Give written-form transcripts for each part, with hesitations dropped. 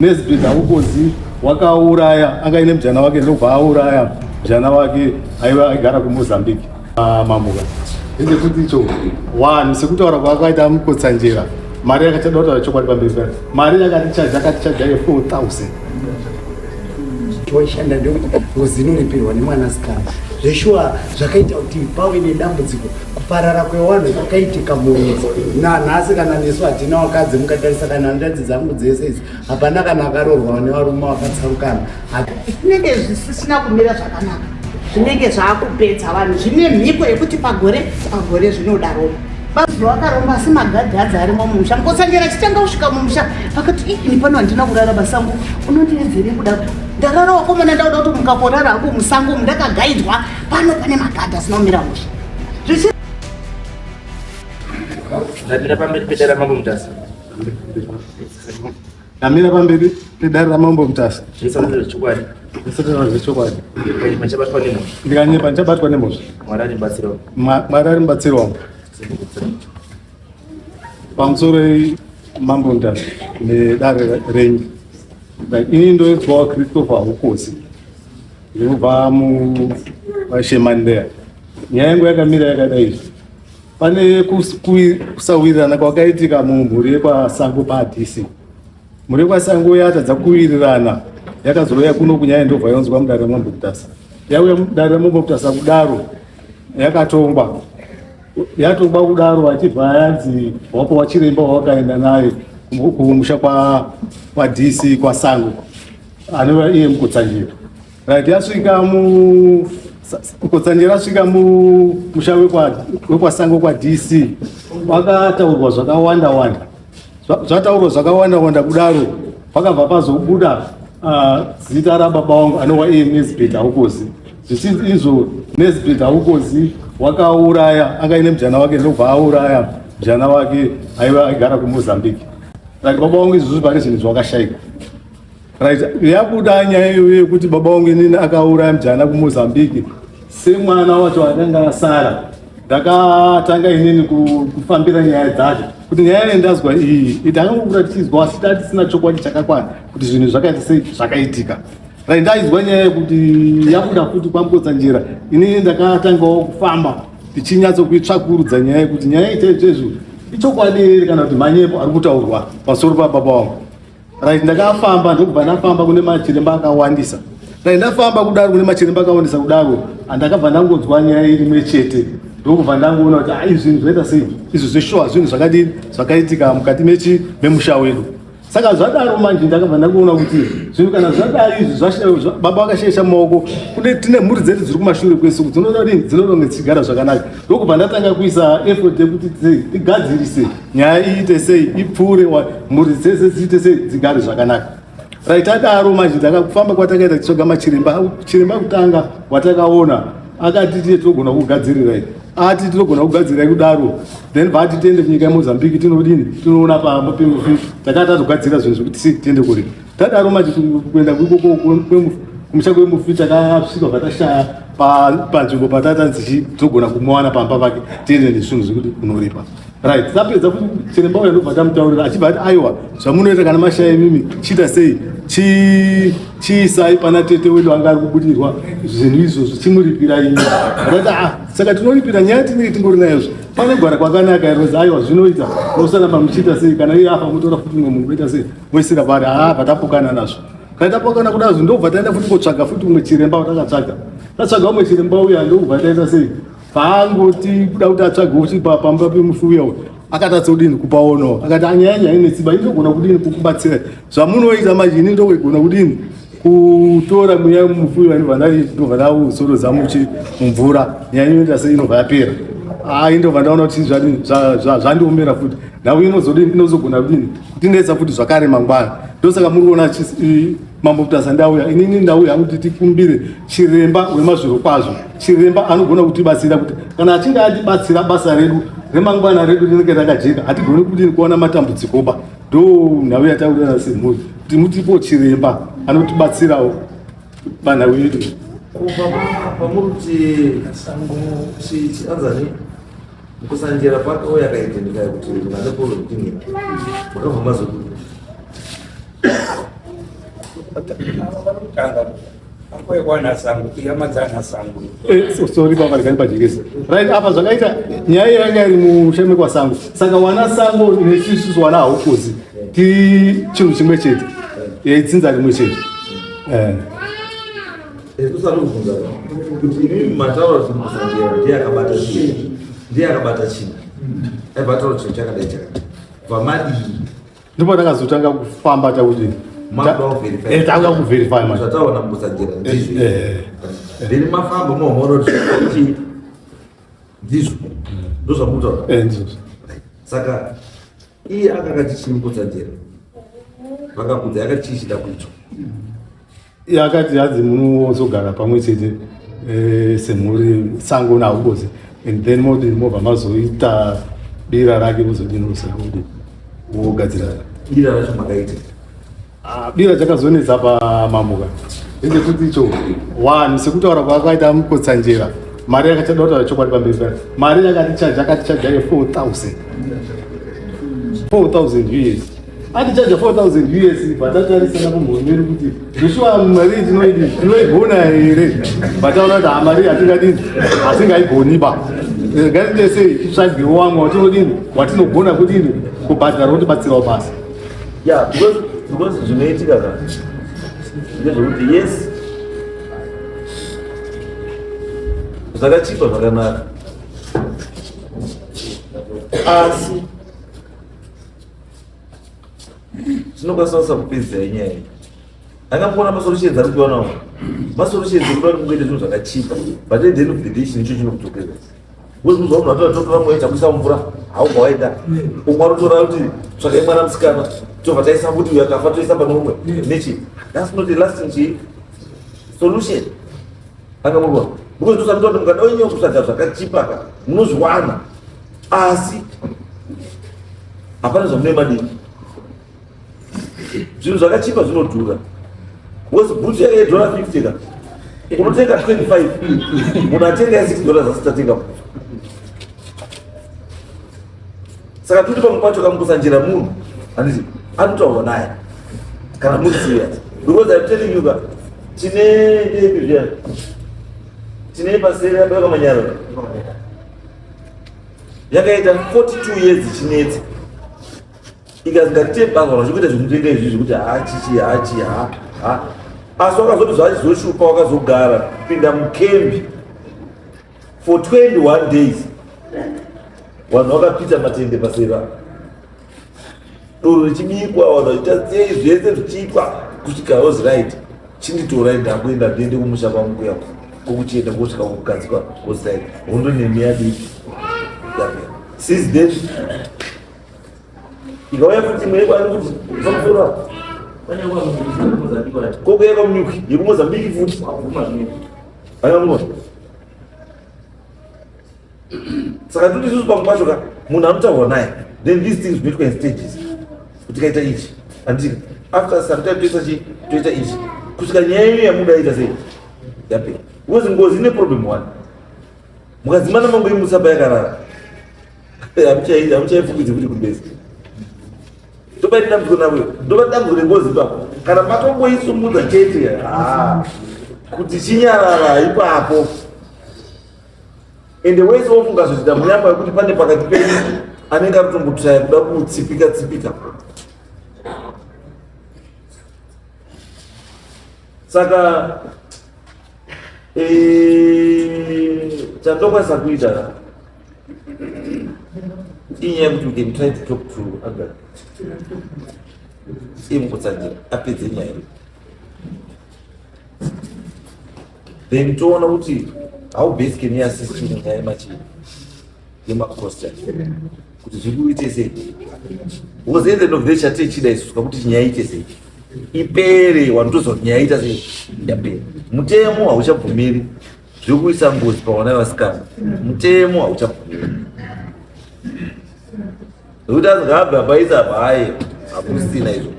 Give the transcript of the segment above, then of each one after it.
Nezibhedha ukozi wakauraya akaine mujana wake ndobva auraya mujana wake aiva aigara kuMozambique mamuka ende kuti icho wanhu sekutaura kwakaita mukotsanjera mari yakachada kutaura chokwadi pamberi pake mari yakatichaja ye4000 choishanda ndekuti Ngozi inoripiwa nemwanasikana zveshuwa zvakaita kuti pave nedambudziko kuparara kwewanhu kwakaitika munyika nanhasi kana nesu hatina wakadzi mukatarisa kana hanzvadzi dzangu dzese idzi hapana kana akarorwa nevarume vakatsarukana zvinenge zvisisina kumira zvakanaka zvinenge zvaakupedza vanhu zvine mhiko yekuti pagore zvinodaroma bazi vakaromba asi magadhadzi arimo mumusha mukotsanjera chitanga kusvika mumusha vakati ini pano handina kurara masango unondiedzere kuda ndarara wakomana ndauda kuti mukakorara hako musango mundakagaidzwa pano pane magadha asinomira musha ndamira pamberi pedare ramambo MUTASA ndamira pamberi pedare ramambo MUTASA zvechokwadi zvechokwadi machabatwa nemhosva ndikanyepa ndichabatwa nemhosva Mwari ari mubatsiri wangu pamusoro mambo MUTASA nedare renyu ini ndoedzwawo Christopher Ukosi ndinobva muShemandeya. Nyaya yangu yakamira yakadai izvi pane kusawirirana kwakaitika mumhuri yekwasango paDC. Mhuri yekwasango yatadza kuwirirana yakazouya kuno kunyaya ndobva yaunzwa mudare ramambo MUTASA. Yauya mudare ramambo MUTASA kudaro yakatongwa kudaro vachibva yanzi wapo wachiremba wakaenda naye kumusha kwa DC kwasango anova iye mukotsanjera right. Yasvika mukotsanjera asvika musha wekwasango kwa DC wakataurwa zvakawanda kudaro pakabva pazobuda zita rababa wangu anova iye Nezibhedha Ukozi. Zvichinzi izvo Nezibhedha Ukozi wakauraya akaine mujana wake ndobva auraya mujana wake aiva aigara kuMozambique. Right, baba wangu izvozvo pane zvinhu zvakashayika. Right, yakuda nyaya iyoyo yekuti baba wangu inini akauraya mujana kuMozambique. Semwana wacho akanga asara ndakatanga inini kufambira nyaya dzacho kuti nyaya yendazwa iyi itakangokura tichizwa asi tatisina chokwadi chakakwana kuti zvinhu zvakaita sei zvakaitika. Right, ndaizwa nyaya yekuti yakuda futi kwamukotsanjera inini ndakatangawo kufamba tichinyatsokuitsvakurudza nyaya yekuti nyaya iteizvezvo ichokwadi here kana kuti manyepo ari kutaurwa pasoro pababa wangu. Right, ndakafamba ndokubva ndafamba kune machiremba akawandisa. Right, ndafamba kudaro kune machiremba akawandisa kudaro andakabva ndangodzwa nyaya irimwe chete ndokubva ndangoona kuti izvi zvinhu zvaita sei izvi zveshuwa zvinhu zvakaitika mukati memusha wedu. Saka zvadaro manje ndakabva ndakuona kuti zvinhu kana zvadai izvi baba vakashayisha maoko tine mhuri dzedu dziri kumashure kwesu dzinoda kunge dzichigara zvakanaka ndokubva ndatanga kuisa effort yekuti tigadzirise nyaya iite sei ipfuure mhuri dzese dziite sei dzigare zvakanaka. Right, adaro manje ndakafamba kwatakaita tichitsvaga chiremba kutanga watakaona akati tiye tinogona kugadzirirai ati tinogona kugadzira kudaro then vati tiende kunyika yeMozambique tinodini tinoona pamba pemufi takatazogadzira zvinhu zvekuti tiende kuri tadaro manje kuenda kumusha kwemufi takasvika vatashaya panzvimbo patatanzi tinogona kumuwana pamba pake tiende nezvinhu zvekuti kunoripa. Right, tapedza kuti chiremba uya ndobva tamutaurira achibva ati aiwa zvamunoita kana mashaya imimi chiita sei chiisai pana tete wedu anga ari kubudirwa zvinhu izvozvo chimuripira imi. Akati saka tinoripira nyaya tinenge tingori nayozvo pane gwara kwakanaka yerozi aiwa zvinoita nosanamba muchiita sei kana iye afa mutora futi mumwe munhu oita sei moisira pari patapokana nazvo. Kana tapokana kudazvo ndobva taenda futi kotsvaga futi umwe chiremba watakatsvaga tatsvaga umwe chiremba uya ndokubva taita sei paangoti kuda kuti atsvage uchipa pamba pemufi uya uyu akatatodini kupaonawo akati anyanya ine tsiba inogona kudini kukubatsira zvamunoita manje ini ndogona kudini kutora mweya mufi uyu ndobva ndausoroza mumvura nyaya inoita sei inobva yapera ndobva ndaona kuti zvandiomera futi nhau inozogona kudini kutinetsa futi zvakare mangwana. Ndosaka muri kuona mambo MUTASA ndauya inini ndauya kuti tikumbire chiremba wemazviro kwazvo chiremba anogona kutibatsira kuti kana achinge atibatsira basa redu remangwana redu rinenge rakajeka hatigoni kudini kuona matambudzikoba ndo nhau yataurira semhuri kuti mutipo chiremba anotibatsirawo panhau yedu. pamuruti chianzani mukotsanjera pakauya akaitendeka kuti mane polo kutingi makabva mazodini Sorry baba ndikani pajekesa. Right apa zvakaita nyaya yanga iri musheme kwa sango. Saka wana sango nechisusu wana haukozi. Ti chinhu chimwe chete. Yeitsinza rimwe chete. Kusarubvunza kuti imi matauro zvimusanjera ndiye akabata china. Aibataura chinhu chakadai chakadai. Vamadii ndipo takazotanga kufamba takuti tanga kuverify manje zvataona musanjera ndizvo. Then mafamba mohoro kuti ndizvo ndozvamutaura. ndizvo. Saka iye akakati chini kusanjera vakakudza yakati chichida kuitwa. Yakati hadzi munozogara pamwe chete semhuri sango nahaukozi and then mobva mazoita bira rake kuzodinosa kuti wogadzira Bira racho makaita bira chakazonetsa pamambuka ndechekuti icho one sekutaura kwakaita mukotsanjera mari yakachada kutaura chokwadi pamberi pake mari yakatichaja ye4,000 US atichaja 4,000 US vatatarisana kumhomeri kuti zvishwa mari tinoigona here vataura kuti hamari hatingadini hatingaigoniba ngatite sei titsvagirewo wamwe watinodini watinogona kudini kubhadhara wotibatsirawo basa. Yeah, because zvinoitika ka ndezvekuti yes zvakachipa zvakanaka asi zvinokwanisa kupedzisa inyaya iyi. Akamboona masolutions ari kuiwanawo masolutions ekuda kuti muite zvinhu zvakachipa but at the end of the day chinhu icho chinokutokeza because muzva munhu atotora mweya chakuisa mumvura haubva waenda umwe anotora kuti tsvakai mwana musikana tobva taisa kuti uyu akafa toisa pano umwe nechi that's not the lasting solution. Akamurwa because tosamita kuti mukada wenyewe kusvadza zvakachipaka munozviwana asi hapana zvamunoema dini. Zvinhu zvakachipa zvinodhura. Because bhutu yake $50 ka unotenga 25 munhu atenga $6 asi tatenga bhutu. Saka turi pamwe pacho kamukusanjira munhu handiti anotaurwa naye kana muri serious because I'm telling you that tine depi zviyani tine paseri yabeka manyara yakaita 42 years chinetsa ikazingatitembanzwa zvikuita zvinotenga izvi zvekuti hachichi asi wakazoti zvachizoshupa wakazogara kupinda mukembi for 21 days vanhu vakapita matende pasera doro richibikwa vanhu vachiita sei zvese zvichiitwa kusvika was right chinditorai ndakuenda ndiende kumusha kwangu kuya kokuchienda kosvika kumukadzi kwosai hondo nemi yadiki since then ikauya futi imwe yekwani kuti zamusora kokuya kwamunyuki yekumozambiki futi akamona. Saka kuti isusu pamwe pacho ka munhu anotaurwa naye then these things zvinoitwa in stages kuti kaita ichi handiti after some time toita ichi kusvika nyaya iyo yamudaita sei yapera because Ngozi ine problem one mukadzimana mangu imusa payakarara hamuchaifungidzi kuti kubesi tobaita dambudziko navo ndoba dambudziko reNgozi ipapo kana matomboisumudza chete kuti chinyarara ipapo ende wese wofunga zvichida munyamba wekuti pane pakati penyu anenge aritombotsvaya kuda kutsipika. Saka chandokwanisa kuita inyaya yekuti we can try to talk to Agatha imukutsanjira apedze nyaya iyi then toona kuti how basically ni assist nyaya yemachini yemacosta kuti zvikuite sei because at the end of the day chatichida isusu kuti nyaya ite sei ipere wanotozwa kuti nyaya ita sei yapera. Mutemo hauchabvumiri zvekuisa Ngozi pavana vasikana, mutemo hauchabvumiri nokuti azingabva paisa paye hakusina izvo.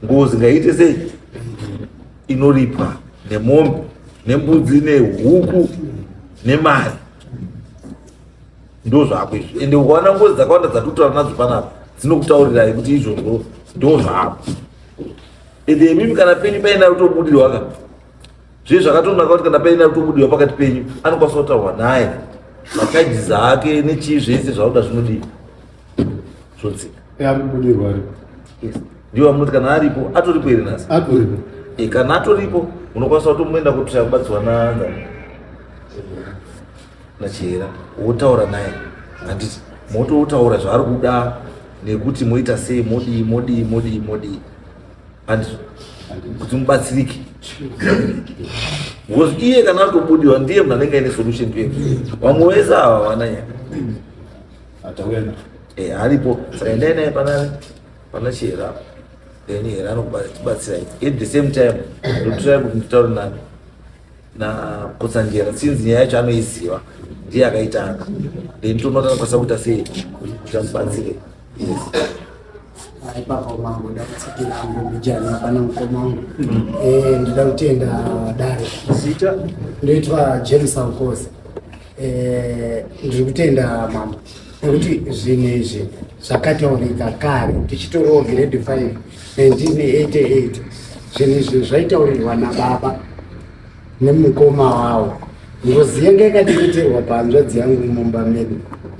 Ngozi ngaite sei inoripa nemombe nembudzi nehuku nemari ndo zvako izvo ende ukaona Ngozi dzakawanda dzatotora nadzo panapa dzinokutaurirai kuti izvozvo ndo zvavo ende mimi kana penyu paina kutobudirwa ka zvii zvakatonaka kuti kana paina kutobudirwa pakati penyu anokwanisa kutaurwa naye machajizi ake nechii zvese zvauda zvinodii zvodzika yakubudirwa aripo ndiwo munoti kana aripo atoripo iri nhasi atoripo kana atoripo unokwanisa kutomuenda kutsvaya kubatsirwa nachera wotaura naye handiti mototaura zvaari kuda nekuti moita sei modii handiti kuti mubatsirike because iye kana atobudiwa ndiye munhu anenge aine solution to vamwe vese ava vananya aripo saka endai naye pana chera then here anokubatsira at the same time ndotirai kuti nditaure nani nakotsanjera since nyaya yacho anoiziva ndiye akaitanga then tonoona anokwanisa kuita sei kuti amubatsire ipapo mangu ndakutsikira mbijana pana mukoma wangu ndida kutenda dare zita ndoitwa James Ngozi ndiri kutenda mambo nekuti zvinhu izvi zvakataurika kare tichitoriwo grade 5 1988 zvinhu izvi zvaitaurirwa nababa nemukoma wavo Ngozi yanga yakadiritirwa panzvadzi yangu mumba medu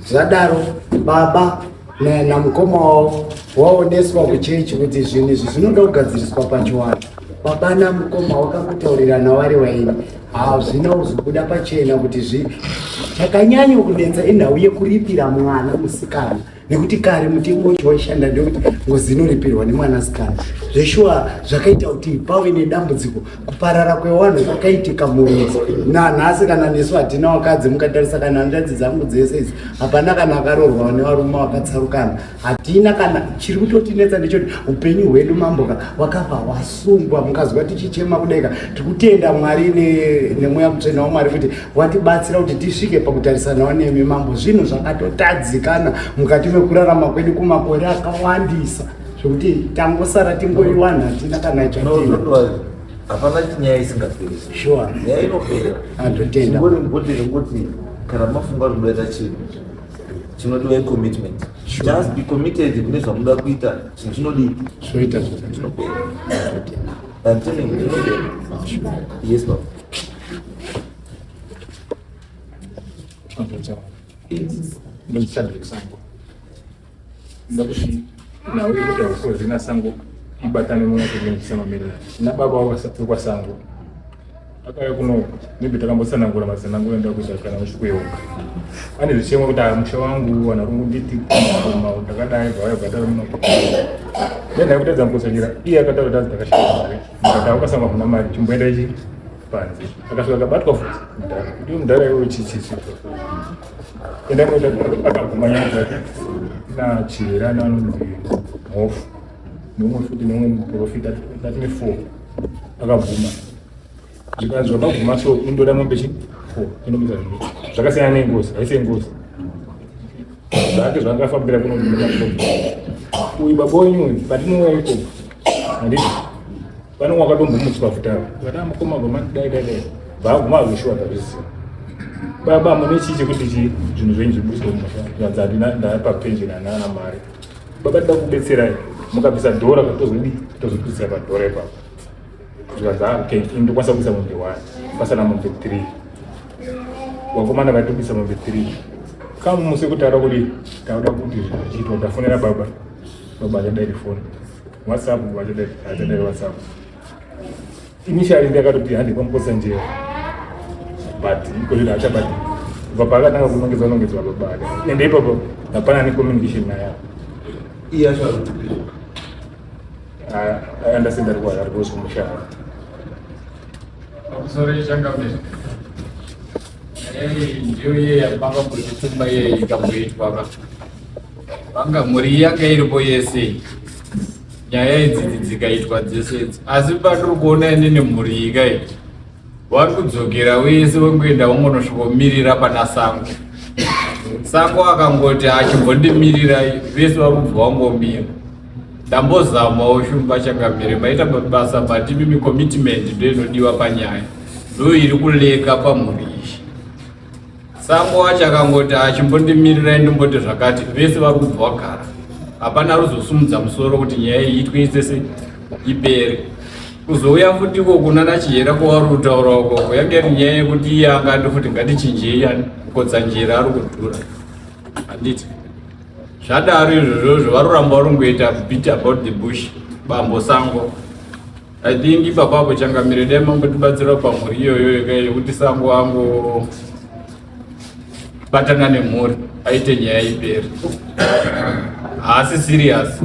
zvadaro baba namukoma wavo waoneswa kuchechi kuti zvinhu izvi zvinoda kugadziriswa pachiwana baba namukoma wakangotaurirana vari vaini hazvina kuzobuda pachena kuti chakanyanya kunetsa inhau yekuripira mwana musikana nekuti kare mutengo wacho waishanda ndekuti Ngozi inoripirwa nemwanasikana zveshuwa zvakaita kuti pave nedambudziko kuparara kwevanhu kwakaitika murudzi nanhasi kana nesu hatina wakadzi mukatarisa kana hanzvadzi dzangu dzese idzi hapana kana akarorwa nevarume vakatsarukana hatina kana chiri kutotinetsa ndechoti upenyu hwedu mamboka wakabva wasungwa mukazwa tichichema kudeka tikutenda Mwari nemweya mutsvene waMwari kuti watibatsira kuti tisvike pakutarisanawo nemi mambo zvinhu zvakatotadzikana mukati mekurarama kwedu kumakore akawandisa zvokuti tangosara tingoriwana hatina kana chatina hapana nyaya isingaperi sure nyaya inopera atotenda ngoti kana mafunga zvodaita chinhu chinodiwa commitment just be committed kune zvamuda kuita chinhu chinodii zvoita chinopera chinopera yes baba sango ndakuti nawe kuti aukozina sango ibatane munokunyanyisa mamiri nababa wakasapfekwa sango akauya kuno maybe takambotsanangura mazina angu enda kuita kana muchikweuka ane zvichemwa kuti musha wangu wana rungu nditi ndakadai vauyabatara muno nendai kutadza mukosanyira iye akataura kuti takashaya mari mukati wakasangwa kuna mari chimboenda ichi panze akasvika akabatwa futi kuti mudhara iwe chichichi enda kuita akagumanya zvake nachira nanonzi hofu nomwe futi nomwe muprofita tatine 4 akabvuma zvikanzi zvakabvuma so undoda mambechi 4 inoita zvinhu zvakasiyana nengozi haisi ngozi zvake zvangafambira kuno uyu baba wenyu patinouya ikoko handiti pane wakatombomutswa futaro vada mukoma gomadai vaaguma azoshuwa tazvisiya baba mune chii chekuti zvinhu zvenyu zvibudiswa mumusha ndapapenjeni hanana mari baba tida kubetserai mukabvisa dhora tozobudisira padhora ipapo zvikanzi okay ndokwanisa kuisa mombe 1 pasana mombe 3 wakomana vatobisa mombe 3 kamumuse kutaura kuti tauda kuti zvichiitwa tafonera baba achadairi foni whatsapp achadairi whatsapp initially ndakatoti handipamukosandira but ikozviti achabati kubva paakatanga kunongedzwa baba ake ende ipapo hapana necommunication naye iye acho ayandasenda ari kuzumushara akusore changamne ndiyo iye yapanga kuzitumba iye ikamboitwaka vanga mhuri yanga iripo yese nyaya idzidzi dzikaitwa dzese idzi asi patiri kuona ine nemhuri ikai vari kudzokera wese vangoenda vangonosvikomirira pana sango akangoti achimbondimirira vese vari kubva vangomira ndambozamawo shumba changamire maita mabasa but mimi commitment ndo inodiwa panyaya ndo iri kuleka pamhuri izhi sango wacho akangoti achimbondimirira ndimboti zvakati vese vari kubva vagara hapana ruzosumudza musoro kuti nyaya iitwe isese ipere. Kuzouya futi kuna nachiyera kwaari kutaura ukoko yange iri nyaya yekuti iye angati futi ngatichinjei kodza njira ari kudhura. Handiti zvadaro izvozvozvo varoramba varongoita beat about the bush, bambo sango. I think ipapapo changamire dai mangotibatsira pamhuri iyoyo yekuti sango ango batana nemhuri aite nyaya ipere. Haasi serious.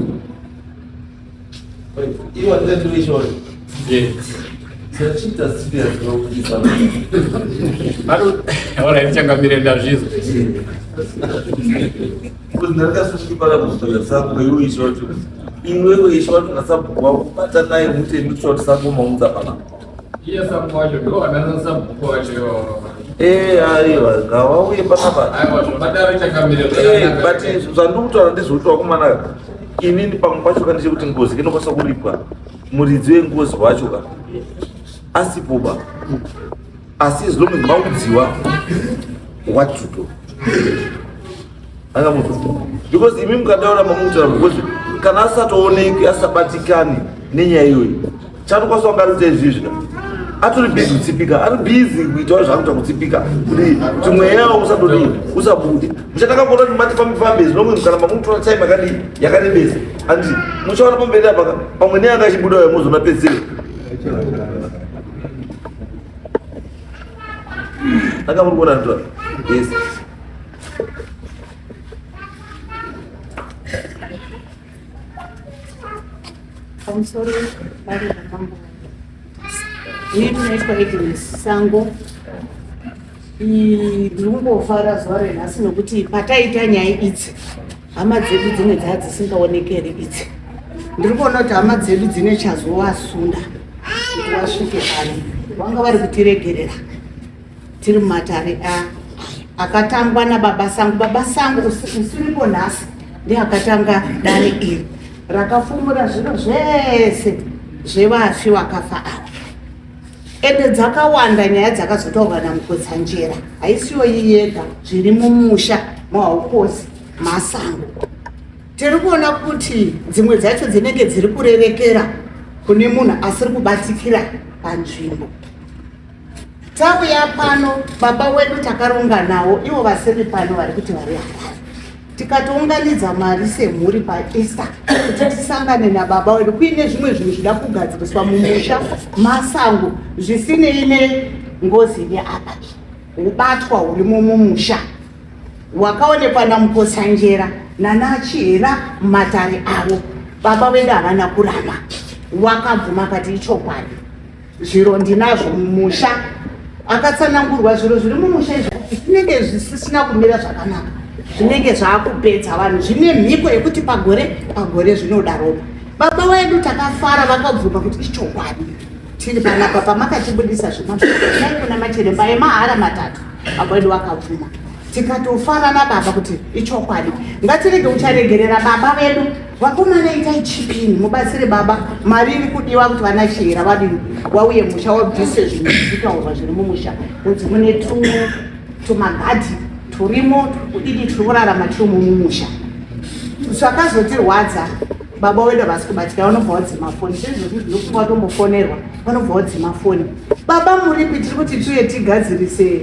Iwa ndendishori. Yes. Sachita serious nokudisa. Alright, changamire ndazvizwa. Kuti ndakasvika kuzoya sango iwe ishoti. Imwewe ishoti nasabhuku kubata naye mutemi shoti sango maunza pana. Iye sango wacho ndo anasa sabhuku wacho. Aiwa ngawauye panapa. Aiwa zvakadaro changamire. But zvandikutaura ndizvoti kumana inini pamwe pacho kandiche kuti Ngozi inokwanisa kuripwa muridzi weNgozi wacho ka asipoba asi as long as maudziwa what to do anga mutu because imi mukadaura mamutaura because kana asatooneki asabatikani nenyaya iyoyi chanokwanisa kungarita izvizvi atori busy kutsipika ari busy kuitawo zvakuita kutsipika kuti kuti mweya yawo usadodii usabudi muchataka kuona kuti matifamifambe zvinomwe kana mamutora time yakadii yakarebesa andi muchaona pamberi apa pamwe neanga achibuda uya muzona pedzere anga muri kuona ndoa yes I'm sorry, inoitwa Agnes Sango ndingofara zuva renhasi nokuti pataita nyaya idzi hama dzedu dzimwe dzaa dzisingaonekeri idzi ndiri kuona kuti hama dzedu dzine chazovasunda kuti vasvike pano vanga vari kutiregerera tiri mumatare akatangwa nababa sangu. Baba sangu usiripo nhasi ndiakatanga dare iri rakafumura zviro zvese zvevafi wakafa ava ende dzakawanda nyaya dzakazotaurwa namukotsanjera haisiyo yiyega zviri mumusha mahaukosi masango. Tiri kuona kuti dzimwe dzacho dzinenge dziri kurerekera kune munhu asiri kubatikira panzvimbo. Tauya pano baba wedu takaronga nawo ivo vasiri pano vari kuti vari Harare tikatounganidza mari semhuri paEaster kuti tisangane nababa wedu kuine zvimwe zvinhu zvida kugadziriswa mumusha masango zvisinei neNgozi neapa ubatwa hurimo mumusha hwakaonekwa namukotsanjera nanachihera mumatare avo. Baba wedu havana kuramba wakabvuma kati ichokwadi zviro ndinazvo mumusha akatsanangurwa zviro zviri mumusha izvo zvinenge zvisisina kumira zvakanaka zvinenge zvaakupedza vanhu zvine mhiko yekuti pagore zvinodaropa. Baba wedu takafara vakabvuma kuti ichokwadi tiri panapa pamakatibudisa zvimaiona machiremba emahara matatu baba wedu vakabvuma tikatofara nababa kuti ichokwadi ngatirege ucharegerera baba vedu vakomana itai chipini mubatsire baba mari iri kudiwa kuti vanachihera vadini wauye musha wabvise zvinhu zvitaurwa zviri mumusha kuti mune tumagadhi turimo kudidi turi kurarama tiri mumusha zvakazotirwadza. Baba wedu havasi kubatika vanobva vadzima foni zvezvozvi zvinofunga tombofonerwa vanobva vadzima foni. Baba muripi tiri kuti tiuye tigadzirise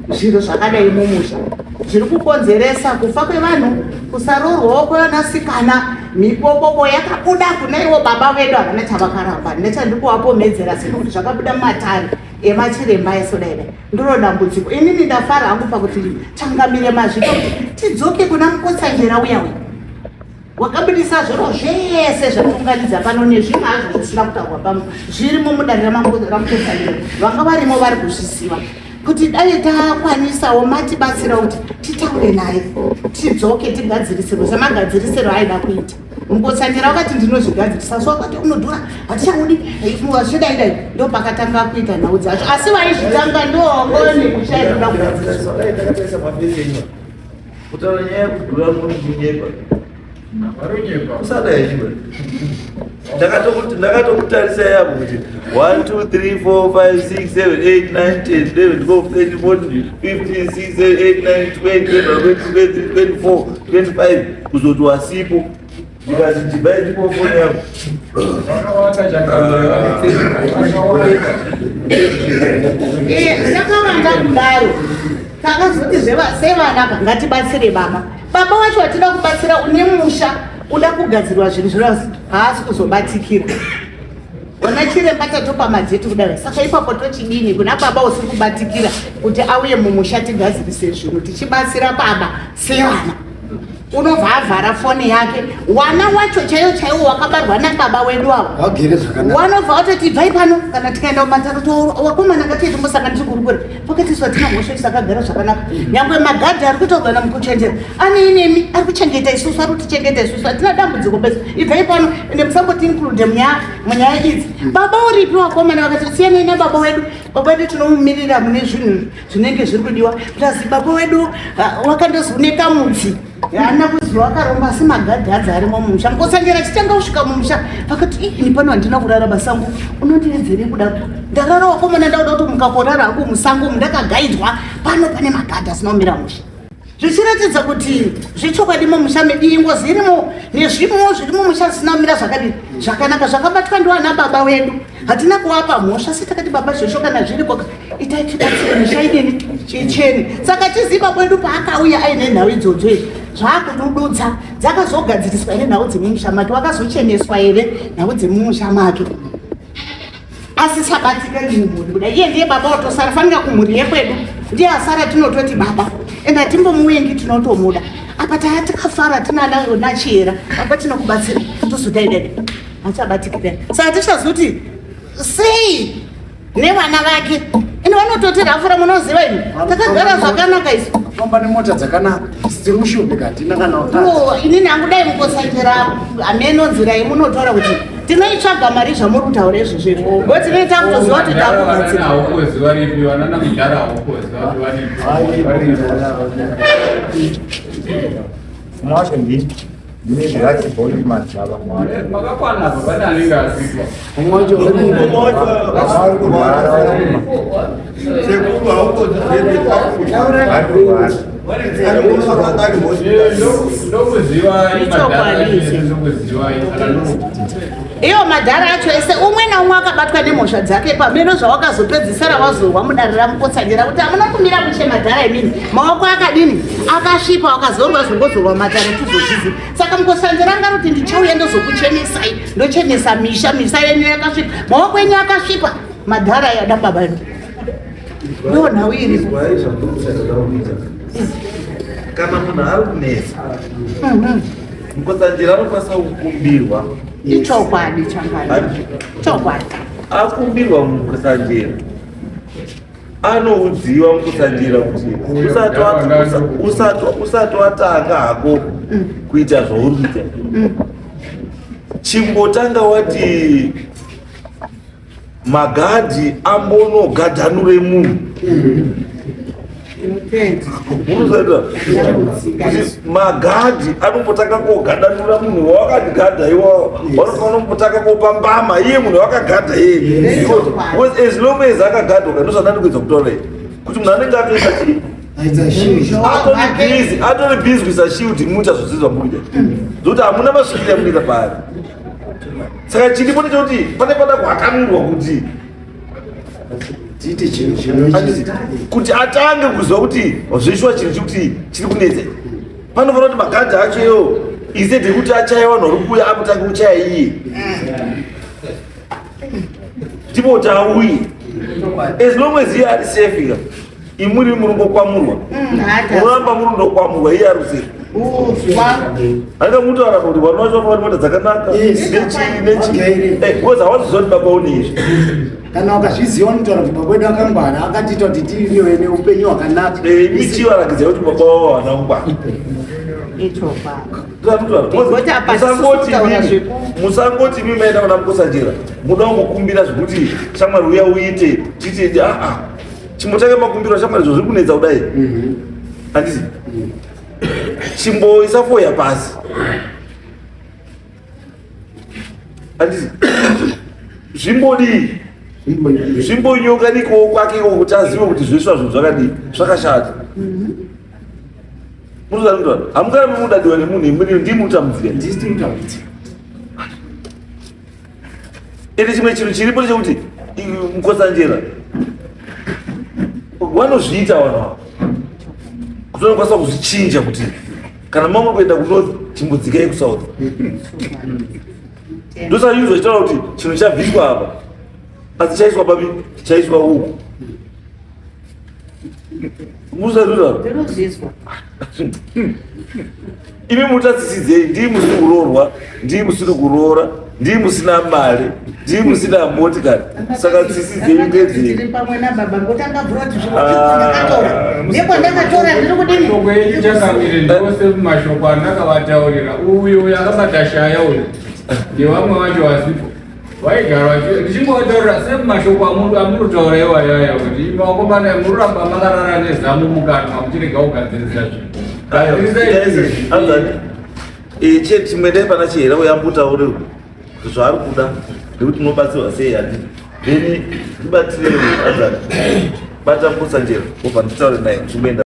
zviro zvakadai mumusha zviri kukonzeresa kufa kwevanhu kusaroorwawo kwevanasikana mibobobo yakabuda kuna ivo baba vedu havana chavakaramba nechandiri kuvapomedzera sekuti zvakabuda mumatare emachiremba esodaidai ndiro dambudziko. Inini ndafara hangu pakuti tangamire mazvito kuti tidzoke kuna mukotsanjera uya wakabudisa zviro zvese zvatiunganidza pano nezvimwe hazvo zvisina kutaurwa pamwe zviri mumudare ramukotsanjera vanga varimo vari kuzvisiva kuti dai takwanisawo matibatsira kuti titaure naye tidzoke tigadzirisirwe samagadzirisiro aida kuita. Mukotsanjera wakati ndinozvigadzirisa so wakati unodhura hatichaudi zvidaidai ndo pakatanga kuita nhau dzacho asi vaizvitanga ndongoni kuchaitoda kugadzirisa kutaura nyaya yekudhura munyepa usada yachiba ndakatokutarisa yapo kuti 1 2 3 4 5 6 7 8 9 10 11 12 13 14 15 16 17 18 19 20 21 22 23 24 25 kuzoti wasipo ndikati dhibai ndipofoni yangu ndakavanda kudaro takazoti sevana ngatibatsire baba wacho watida kubatsira une musha uda kugadzirwa zvinhu zvinozi haasi kuzobatikira ona chiremba tatopa madzetu kudaro saka ipapo tochidini kuna baba usiri kubatikira kuti auye mumusha tigadzirise zvinhu tichibatsira baba sevana unobva avhara foni yake wana wacho chaiwo wakabarwa nababa wedu avo wanobva watoti bvai pano kana tikaenda kumataro wakomana ngatieti musanganisi kurikuri pakatiswa tina mhosva tisakagara zvakanaka nyangwe magadhi ari kutogana mukuchenjera aneinemi ari kuchengeta isusu ari kutichengeta isusu hatina dambudziko besi ibvai pano ende musangoti inklude munyaya idzi baba uripi wakomana vakati siyanei nababa wedu tinomumirira mune zvinhu zvinenge zviri kudiwa plazi baba wedu wakandozoneka mudzi yana kuzi wakaromba asi magadhi adzi arimo mumusha mukosanjera chitanga kusvika mumusha vakati ini pano handina kurara masango unondiedzere kudaro ndarara wakomana ndauda kuti mukakorara hako musango mundakagaidzwa pano pane magadhi asinomira musha zvichiratidza kuti zvechokwadi mumusha medu Ngozi irimo nezvimwewo zviri mumusha zvisinamira zvakadii zvakanaka zvakabatwa ndiwana baba wedu hatina kuwapa mhosva asi takati baba zvesho kana zviriko itai tibatsire musha ideni chicheni saka chiziva kwedu paakauya aine nhau idzodzo idzi zvakudududza dzakazogadziriswa ere nhau dzemumusha make wakazocheneswa ere nhau dzemumusha make asi sabatsika ndimhuri kudai iye ndiye baba watosara fanika kumhuri yekwedu ndiye asara tinototi baba ende hatimbomuvengi tinotomuda apa takafara tinanayo nachiyera apa tinokubatsira tozodaidai hachabatikira saka tichazoti sei nevana vake ende vanototi rafura munoziva imi takagara zvakanaka isu famba nemota dzakanaka dziri mushubika hatina kana inini angudai mukosanjera ameno nzira yemunotaura kuti tinoitsvaga mari zvamuri kutaura izvozvo bo tinoita kutoziva kuti takuziva ripi vanana mudhara haukuziva mwacho ndini ndine zvirachibhoni madzava makakwana pane anenge aziva umwacho ndokuziva iyo madhara acho ese umwe naumwe akabatwa nemhosva dzake pameno zvawakazopedzisira wazorwa mudarira mukotsanyira kuti hamuna kumira muche madhara emini maoko akadini akasvipa wakazorwa zvongozorwa madhara tuzozvizi saka mukosanjira angaroti ndichauya ndozokuchenesai ndochenesa misha yenyu yakasvipa maoko enyu akasvipa madhara yada baba edu ndo nhau iripo kana munhu ari kunesa mukosanjira anokwanisa kukumbirwa ichokwadi changani chokwadi akumbirwa mukusanjira anoudziwa mukusanjira kuti usati watanga hako kuita zvauri kuita chimbotanga wati magadhi ambonogadhanure munhu unozaita kuti magadhi anombotanga kogadhanura munhu wawakagadha iwawo wanofanira kumbotanga kopambama iye munhu wakagadha iye as long as akagadha ndozvandandi kuedza kutaura kuti munhu anenge atoita chii atori bhizi kuisa shiuti muita zvozizwa muita zvokuti hamuna masvikira muita paari saka chiripo nechekuti pane pada kuhakanurwa kuti kuti atange kuziva kuti zveshuwa chinhu chikuti chiri kunetse panofanira kuti magadhi achoyo instead yekuti achaya vanhu vari kuuya akutange kuchaya iye tipoti auye as long as iye ari safe imuri murungokwamurwa muramba murundokwamurwa iye ari safe angamutoara kuti vanhu vacho vanova mota dzakanaka because hawazizoti baba une izvi kana wakazviziva unotaura kuti baba wedu akangwara akatiita kuti tiriwe neupenyu hwakanaka ichivarakidza kuti baba wavo havana ungwara musangoti mimi maenda kuna mukosanjira muda kungokumbira zvekuti shamwari uya uite titi chimbotanga makumbiro shamwari izvo zviri kunetsa kudai handisi chimboisa foya pasi handisi zvimbodii zvimbonyokanikawo kwake kuti azive kuti zveshuwa zvinhu zvakadii zvakashata muzarindwa amugara mudadiwa nemunhu imweni ndimutambudzika ndisitimutambudzika ende chimwe chinhu chiripo chekuti Mukosanjera vanozviita vanhu ava kuti vanokwanisa kuzvichinja kuti kana mamwe kuenda kunorth chimbodzikai kusouth ndosaka izvo zvitaura kuti chinhu chabviswa apa asi chaiswa papi chaiswa uku musarura imi mutatsisidzei ndii musiri kuroorwa ndii musiri kuroora ndii musina mari ndii musina motikari saka tsisidzei ngedzei pamwe nababa ngotanga bvura kuti zvinoandakatora ndipo ndakatora ndiri kudini shoko yedu chakamire ndose mumashoko andakavataurira uyo yakabata shaya uyu ndevamwe vacho vasipo vaigara ndichingovataurira semumashoko amunotaura iwayaya kuti imaokobana mururamba makarara nezamu mukanwa muchirega kugadzirisa zvinhu chete chimwe dai pana chihera uyambutaure zvaari kuda nekuti unobatsirwa sei ati then ndibatirei azani bata Mukosanjera obva nditaure naye chimboenda